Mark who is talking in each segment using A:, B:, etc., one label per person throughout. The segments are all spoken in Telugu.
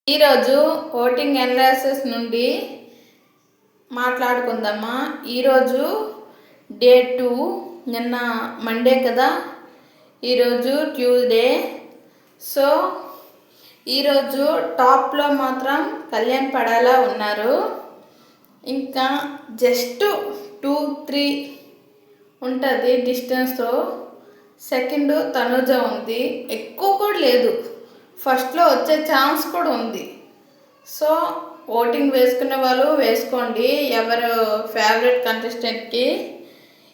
A: ఈరోజు ఓటింగ్ అనాలిసిస్ నుండి మాట్లాడుకుందామా. ఈరోజు డే 2, నిన్న మండే కదా, ఈరోజు ట్యూస్డే. సో ఈరోజు టాప్లో మాత్రం కళ్యాణ్ పడాలా ఉన్నారు. ఇంకా జస్ట్ 2-3 ఉంటుంది డిస్టెన్స్తో. సెకండ్ తనుజ ఉంది, ఎక్కువ కూడా లేదు, ఫస్ట్లో వచ్చే ఛాన్స్ కూడా ఉంది. సో ఓటింగ్ వేసుకునే వాళ్ళు వేసుకోండి ఎవరు ఫేవరెట్ కంటెస్టెంట్కి.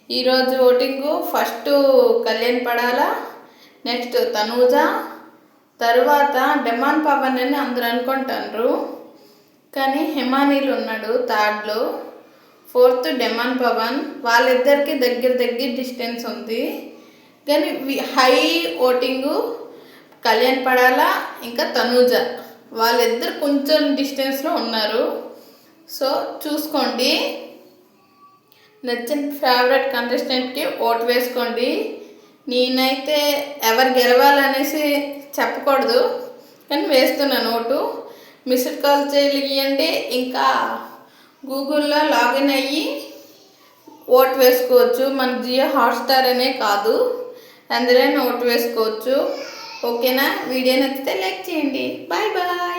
A: ఈరోజు ఓటింగు ఫస్ట్ కళ్యాణ్ పడాలా, నెక్స్ట్ తనూజ, తర్వాత డెమాన్ పవన్ అని అందరూ అనుకుంటారు. కానీ హిమానీలు ఉన్నాడు థర్డ్లో, ఫోర్త్ డెమాన్ పవన్. వాళ్ళిద్దరికి దగ్గర డిస్టెన్స్ ఉంది. కానీ హై ఓటింగు కళ్యాణ్ పడాలా ఇంకా తనూజ, వాళ్ళిద్దరు కొంచెం డిస్టెన్స్లో ఉన్నారు. సో చూసుకోండి, నచ్చిన ఫేవరెట్ కంటెస్టెంట్కి ఓటు వేసుకోండి. నేనైతే ఎవరు గెలవాలనేసి చెప్పకూడదు, కానీ వేస్తున్నాను ఓటు. మిస్డ్ కాల్ చేయండి, ఇంకా గూగుల్లో లాగిన్ అయ్యి ఓటు వేసుకోవచ్చు. మన జియో హాట్స్టార్ అనే కాదు, అందులోనే ఓటు వేసుకోవచ్చు. ఓకేనా? వీడియో నచ్చితే లైక్ చేయండి. Bye bye.